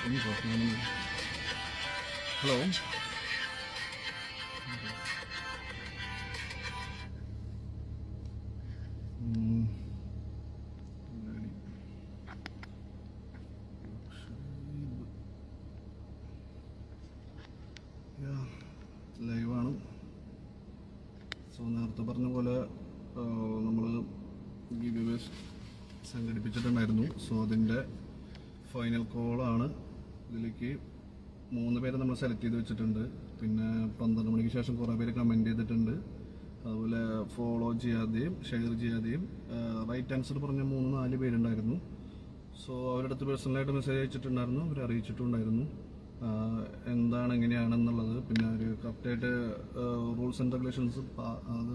Hello. ലൈവാണ്. So നേരത്തെ പറഞ്ഞ പോലെ നമ്മൾ ഗിവ് സംഘടിപ്പിച്ചിട്ടുണ്ടായിരുന്നു. സോ അതിൻ്റെ ഫൈനൽ കോളാണ്. ഇതിലേക്ക് 3 പേരെ നമ്മൾ സെലക്ട് ചെയ്ത് വെച്ചിട്ടുണ്ട്. പിന്നെ 12 മണിക്ക് ശേഷം കുറേ പേര് കമൻറ്റ് ചെയ്തിട്ടുണ്ട്. അതുപോലെ ഫോളോ ചെയ്യാതെയും ഷെയർ ചെയ്യാതെയും റൈറ്റ് ആൻസർ പറഞ്ഞ 3-4 പേരുണ്ടായിരുന്നു. സോ അവരുടെ അടുത്ത് പേഴ്സണലായിട്ട് മെസ്സേജ് അയച്ചിട്ടുണ്ടായിരുന്നു, അവർ അറിയിച്ചിട്ടുണ്ടായിരുന്നു എന്താണ് എങ്ങനെയാണെന്നുള്ളത്. പിന്നെ ഒരു കറക്റ്റായിട്ട് റൂൾസ് ആൻഡ് റെഗുലേഷൻസ് അത്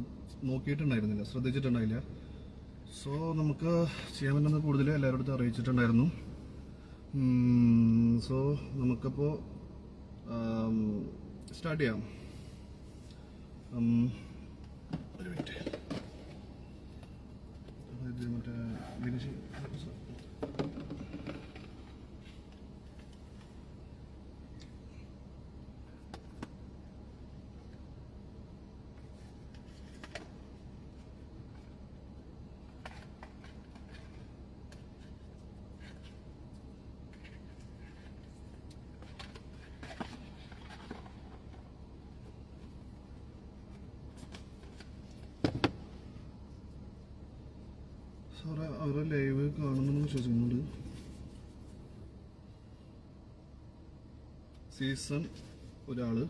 നോക്കിയിട്ടുണ്ടായിരുന്നില്ല, ശ്രദ്ധിച്ചിട്ടുണ്ടായില്ല. സോ നമുക്ക് ചെയ്യാൻ പറ്റുന്ന കൂടുതൽ എല്ലാവരുടെ അടുത്തും അറിയിച്ചിട്ടുണ്ടായിരുന്നു. സോ നമുക്കപ്പോൾ സ്റ്റാർട്ട് ചെയ്യാം. ഒരു മിനിറ്റ്. മറ്റേ വിനിഷ് സാറേ, അവരുടെ ലൈവ് കാണുമെന്ന് വിശ്വസിക്കുന്നുണ്ട്. സീസൺ ഒരാള്,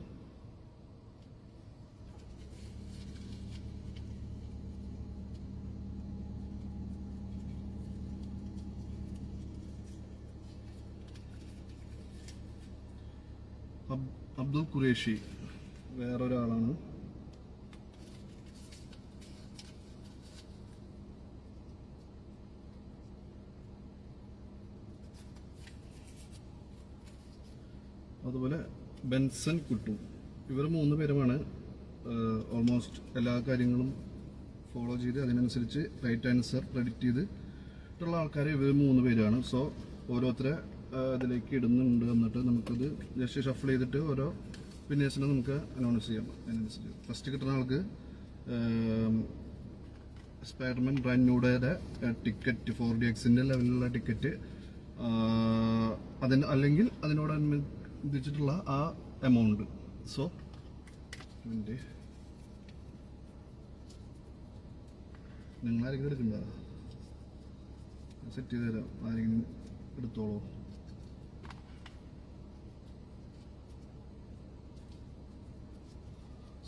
അബ്ദുൽ ഖുറേഷി വേറൊരാളാണ്. അതുപോലെ ബെൻസൺ കുട്ടു. ഇവർ 3 പേരുമാണ് ഓൾമോസ്റ്റ് എല്ലാ കാര്യങ്ങളും ഫോളോ ചെയ്ത് അതിനനുസരിച്ച് റൈറ്റ് ആൻസർ പ്രെഡിക്റ്റ് ചെയ്തിട്ടുള്ള ആൾക്കാർ ഇവർ 3 പേരാണ്. സോ ഓരോരുത്തരെ ഇതിലേക്ക് ഇടുന്നുണ്ട്. എന്നിട്ട് നമുക്കത് ജസ്റ്റ് ഷഫിൾ ചെയ്തിട്ട് ഓരോ വിന്നേഴ്സിനെ നമുക്ക് അനൗൺസ് ചെയ്യാം. അതിനനുസരിച്ച് ഫസ്റ്റ് കിട്ടുന്ന ആൾക്ക് സ്പൈഡർമാൻ ബ്രാൻഡ് ന്യൂഡയുടെ ടിക്കറ്റ് 4DXന്റെ ലെവലിലുള്ള ടിക്കറ്റ്, അല്ലെങ്കിൽ അതിനോടനുബന്ധിച്ചിട്ടുള്ള ആ എമൗണ്ട്. സോ നിങ്ങളാരെങ്കിലും എടുക്കണ്ട, സെറ്റ് ചെയ്ത് തരാം. ആരെങ്കിലും എടുത്തോളൂ.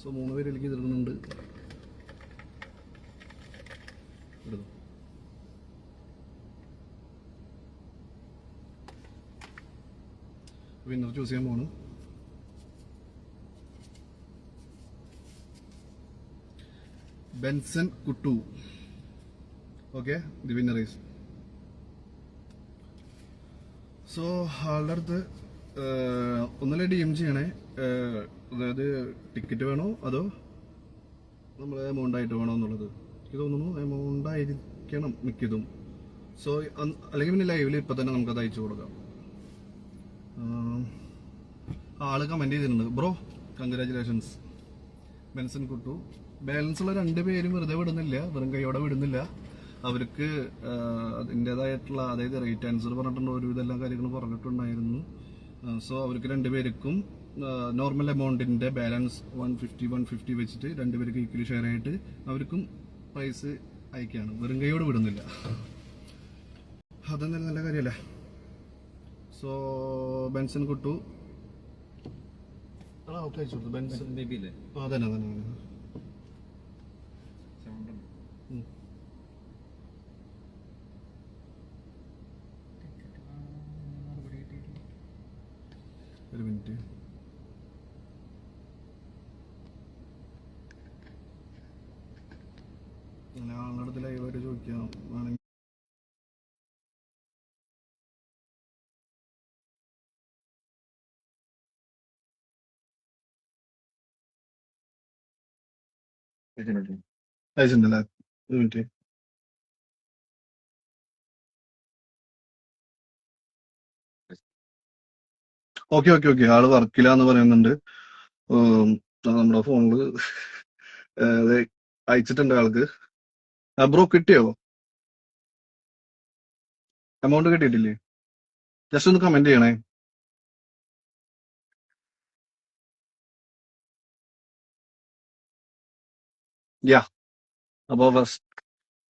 സോ 3 പേരിലേക്ക് എതിർക്കുന്നുണ്ട്. എടുത്തു. വിന്നർ ചൂസ് ചെയ്യാൻ പോകണം. Benson Kuttu. Okay, the winner is. So ആളുടെ അടുത്ത് ഒന്നല്ലേ DM ചെയ്യണേ. അതായത് ടിക്കറ്റ് വേണോ അതോ നമ്മൾ എമൗണ്ട് ആയിട്ട് വേണോ എന്നുള്ളത്. എനിക്ക് തോന്നുന്നു എമൗണ്ട് ആയിരിക്കണം മിക്കതും. സോ അല്ലെങ്കിൽ പിന്നെ ലൈവിൽ ഇപ്പം തന്നെ നമുക്കത് അയച്ചു കൊടുക്കാം. ആള് കമൻറ്റ് ചെയ്തിട്ടുണ്ട്, bro congratulations Benson Kuttu. Balance ഉള്ള 2 പേരും വെറുതെ വിടുന്നില്ല, വെറും കൈയോടെ വിടുന്നില്ല. അവർക്ക് അതിൻ്റെതായിട്ടുള്ള, അതായത് റേറ്റ് ആൻസർ പറഞ്ഞിട്ടുണ്ട്, ഒരുവിധ എല്ലാ കാര്യങ്ങളും പറഞ്ഞിട്ടുണ്ടായിരുന്നു. സോ അവർക്ക് 2 പേർക്കും നോർമൽ എമൗണ്ടിൻ്റെ ബാലൻസ് 150 വെച്ചിട്ട് 2 പേർക്ക് ഈക്വലി ഷെയർ ആയിട്ട് അവർക്കും പ്രൈസ് അയക്കുകയാണ്. വെറും കൈയോട് വിടുന്നില്ല. അതെന്തായാലും നല്ല കാര്യമല്ലേ. സോ ബെൻസൺ കുട്ടു അയച്ചു കൊടുത്തു. ബെൻസൺ അതന്നെ ഒരു മിനിറ്റ്. ആളുടെ അടുത്ത് ലൈവായിട്ട് ചോദിക്കാം ആണെങ്കിൽ. അയച്ചിട്ടുണ്ടല്ലേ, ഒരു മിനിറ്റ്. ഓക്കെ ഓക്കെ ഓക്കെ, ആള് വർക്കിലാന്ന് പറയുന്നുണ്ട്. ഉം, നമ്മുടെ ഫോണില് അയച്ചിട്ടുണ്ട് ആൾക്ക്. ബ്രോ കിട്ടിയോ? എമൗണ്ട് കിട്ടിയിട്ടില്ലേ? ജസ്റ്റ് ഒന്ന് കമന്റ് ചെയ്യണേ. യാ, അപ്പൊ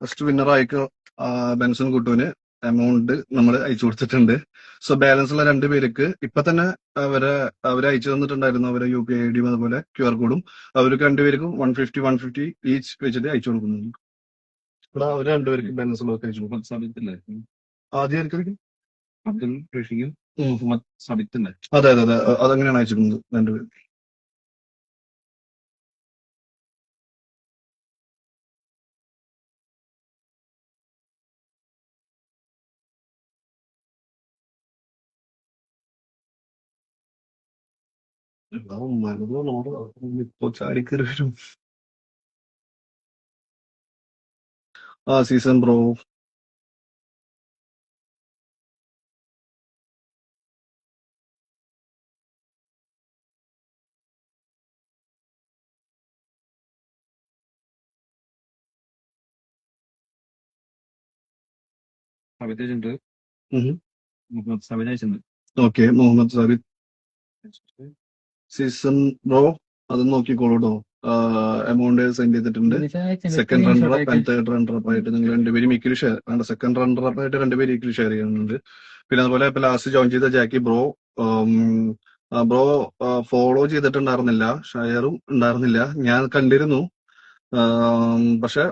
ഫസ്റ്റ് വിന്നർ ആയിക്കോ. ബെൻസൺ കുട്ടുവിന് എമൗണ്ട് നമ്മൾ അയച്ചു കൊടുത്തിട്ടുണ്ട്. സോ ബാലൻസ് ഉള്ള 2 പേർക്ക് ഇപ്പൊ തന്നെ അവരെ അയച്ചു തന്നിട്ടുണ്ടായിരുന്നു. അവരെ UPI ID അതുപോലെ QR കോഡും. അവർക്ക് 2 പേർക്കും 150 ഈച്ച് വെച്ചിട്ട് അയച്ചു കൊടുക്കുന്നുണ്ട്. ഇവിടെ അവർ 2 പേർക്ക് ബാലൻസ് ഉള്ളവർക്ക് അയച്ചു കൊടുക്കും. സബിത്തില്ലേ ആദ്യം ആർക്കായിരിക്കും? അബ്ദുൽ റഷീദും ഉം. മുഹമ്മദ് സബിത്തില്ലേ അതെ അതെ അതെ, അതങ്ങനെയാണ് അയച്ചിരുന്നത് 2 പേര്. ഇപ്പൊ ചാടിക്കറി വരും. Season bro. സബിത്ത് അയച്ചിട്ടുണ്ട്. മുഹമ്മദ് സബിത് അയച്ചിട്ടുണ്ട്. Okay, Muhammad Sabith. Season bro അത് നോക്കിക്കോളൂ കേട്ടോ. എമൗണ്ട് സെൻഡ് ചെയ്തിട്ടുണ്ട്. Second runner up and third runner up ആയിട്ട് നിങ്ങൾ 2 പേരും ഈക്വലി ഷെയർ വേണ്ട. സെക്കൻഡ് റണ്ണർ അപ്പ് ആയിട്ട് 2 പേര് ഈക്വലി ഷെയർ ചെയ്യുന്നുണ്ട്. പിന്നെ അതുപോലെ ഇപ്പൊ ലാസ്റ്റ് ജോയിൻ ചെയ്ത ജാക്കി ബ്രോ, ബ്രോ ഫോളോ ചെയ്തിട്ടുണ്ടായിരുന്നില്ല, ഷെയറും ഉണ്ടായിരുന്നില്ല, ഞാൻ കണ്ടിരുന്നു. പക്ഷെ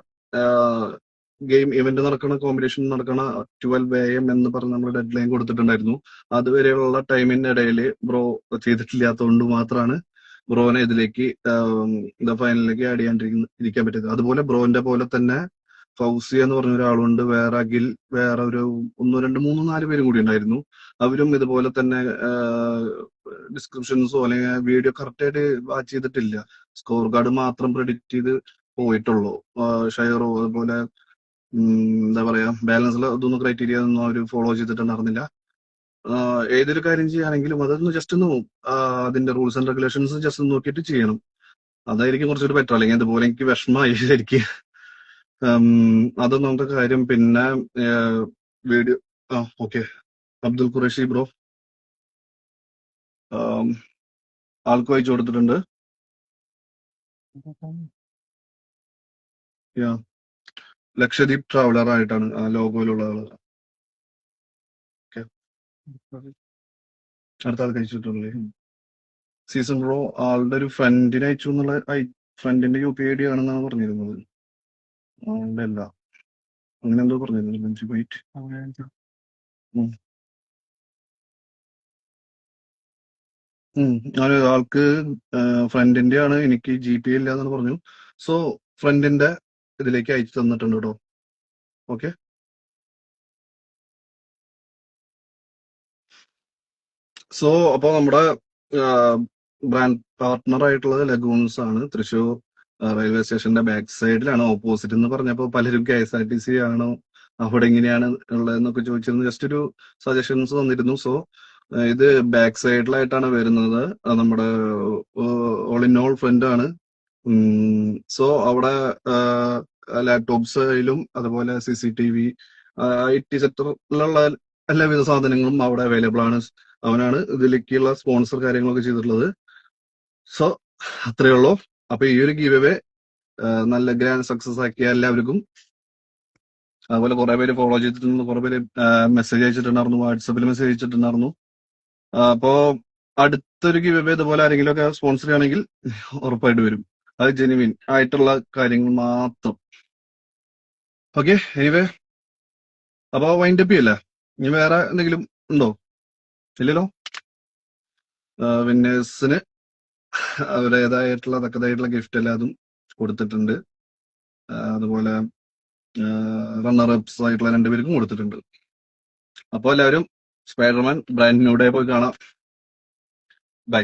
ഗെയിം ഇവന്റ് നടക്കണ, കോമ്പറ്റീഷൻ നടക്കണ 12 AM എന്ന് പറഞ്ഞ് നമ്മൾ ഡെഡ് ലൈൻ കൊടുത്തിട്ടുണ്ടായിരുന്നു. അതുവരെയുള്ള ടൈമിനിടയിൽ ബ്രോ ചെയ്തിട്ടില്ലാത്തതുകൊണ്ട് മാത്രമാണ് ബ്രോനെ ഇതിലേക്ക് ഫൈനലിലേക്ക് ആഡ് ചെയ്യാണ്ടിരിക്കാൻ പറ്റിയത്. അതുപോലെ ബ്രോന്റെ പോലെ തന്നെ ഫൗസിയ എന്ന് പറഞ്ഞ ഒരാളുണ്ട്, വേറെ അഖിൽ, വേറെ ഒരു 1 2 3 4 പേരും കൂടി ഉണ്ടായിരുന്നു. അവരും ഇതുപോലെ തന്നെ ഡിസ്ക്രിപ്ഷൻസോ അല്ലെങ്കിൽ വീഡിയോ കറക്റ്റ് ആയിട്ട് വാച്ച് ചെയ്തിട്ടില്ല. സ്കോർ കാർഡ് മാത്രം പ്രെഡിക്റ്റ് ചെയ്ത് പോയിട്ടുള്ളൂ. ഷെയറോ അതുപോലെ എന്താ പറയാ, ബാലൻസിൽ അതൊന്നും ക്രൈറ്റീരിയ ഒന്നും അവർ ഫോളോ ചെയ്തിട്ടുണ്ടായിരുന്നില്ല. ഏതൊരു കാര്യം ചെയ്യാനെങ്കിലും അതൊന്ന് ജസ്റ്റ് ഒന്ന് അതിന്റെ റൂൾസ് ആൻഡ് റെഗുലേഷൻസ് ജസ്റ്റ് ഒന്ന് നോക്കിയിട്ട് ചെയ്യണം. അതായിരിക്കും കുറച്ചുകൂടി ബെറ്റർ. അല്ലെങ്കിൽ അതുപോലെ എനിക്ക് വിഷമമായി ശരിക്കും. അതൊന്നാമത്തെ കാര്യം. പിന്നെ video okay, Abdul Qureshi bro ആൾക്ക് അയച്ചു കൊടുത്തിട്ടുണ്ട്. ലക്ഷദ്വീപ് ട്രാവലർ ആയിട്ടാണ് ആ ലോഗോയിലുള്ള ആള്. അടുത്ത ആൾക്ക് അയച്ചിട്ടുള്ളേ. സീസൺ ബ്രോ ആളുടെ ഒരു ഫ്രണ്ടിനെ അയച്ചു എന്നുള്ള, ഫ്രണ്ടിന്റെ UPI ID ആണെന്നാണ് പറഞ്ഞിരുന്നത്. ആളുടെ അല്ല, അങ്ങനെ എന്തോ പറഞ്ഞിരുന്നു. വെയിറ്റ്, ആൾക്ക് ഫ്രണ്ടിന്റെ ആണ്, എനിക്ക് GPay ഇല്ല എന്ന് പറഞ്ഞു. സോ ഫ്രണ്ടിന്റെ ഇതിലേക്ക് അയച്ചു തന്നിട്ടുണ്ട് കേട്ടോ. ഓക്കെ, സോ അപ്പൊ നമ്മുടെ ബ്രാൻഡ് പാർട്ട്ണർ ആയിട്ടുള്ളത് ലഗൂൺസ് ആണ്. തൃശ്ശൂർ റെയിൽവേ സ്റ്റേഷന്റെ ബാക്ക് സൈഡിലാണ്. ഓപ്പോസിറ്റ് എന്ന് പറഞ്ഞപ്പോൾ പലരും KSRTC ആണോ അവിടെ എങ്ങനെയാണ് ഉള്ളതെന്നൊക്കെ ചോദിച്ചിരുന്നു. ജസ്റ്റ് ഒരു സജഷൻസ് തന്നിരുന്നു. സോ ഇത് ബാക്ക് സൈഡിലായിട്ടാണ് വരുന്നത്. നമ്മുടെ ഓൾ ഇൻ ഓൾ ഫ്രണ്ട് ആണ്. സോ അവിടെ ലാപ്ടോപ്സിലും അതുപോലെ CCTV, IT സെക്ടറിലുള്ള എല്ലാവിധ സാധനങ്ങളും അവിടെ അവൈലബിൾ ആണ്. അവനാണ് ഇതിലേക്കുള്ള സ്പോൺസർ കാര്യങ്ങളൊക്കെ ചെയ്തിട്ടുള്ളത്. സോ അത്രയേ ഉള്ളൂ. അപ്പൊ ഈ ഒരു ഗീവ് അവേ നല്ല ഗ്രാൻഡ് സക്സസ് ആക്കിയ എല്ലാവർക്കും, അതുപോലെ കുറെ പേര് ഫോളോ ചെയ്തിട്ടുണ്ട്, കുറെ പേര് മെസ്സേജ് അയച്ചിട്ടുണ്ടായിരുന്നു, വാട്സപ്പിൽ മെസ്സേജ് അയച്ചിട്ടുണ്ടായിരുന്നു. അപ്പോ അടുത്തൊരു ഗീവ് അവേ ഇതുപോലെ ആരെങ്കിലും ഒക്കെ സ്പോൺസർ ചെയ്യുകയാണെങ്കിൽ ഉറപ്പായിട്ട് വരും. അത് ജെനുവിൻ ആയിട്ടുള്ള കാര്യങ്ങൾ മാത്രം. ഓക്കെ, എനിവേ അപ്പൊ വൈൻഡ് അപ്പ് ചെയ്യല്ലേ? ഇനി വേറെ എന്തെങ്കിലും ഉണ്ടോ? ഇല്ലല്ലോ. വിന്നേഴ്സിന് അവരുടേതായിട്ടുള്ള തക്കതായിട്ടുള്ള ഗിഫ്റ്റ് എല്ലാതും കൊടുത്തിട്ടുണ്ട്. അതുപോലെ റണ്ണർ അപ്സ് ആയിട്ടുള്ള 2 പേർക്കും കൊടുത്തിട്ടുണ്ട്. അപ്പോൾ എല്ലാവരും സ്പൈഡർമാൻ ബ്രാൻഡ് ന്യൂ ഡേ പോയി കാണാം. ബൈ.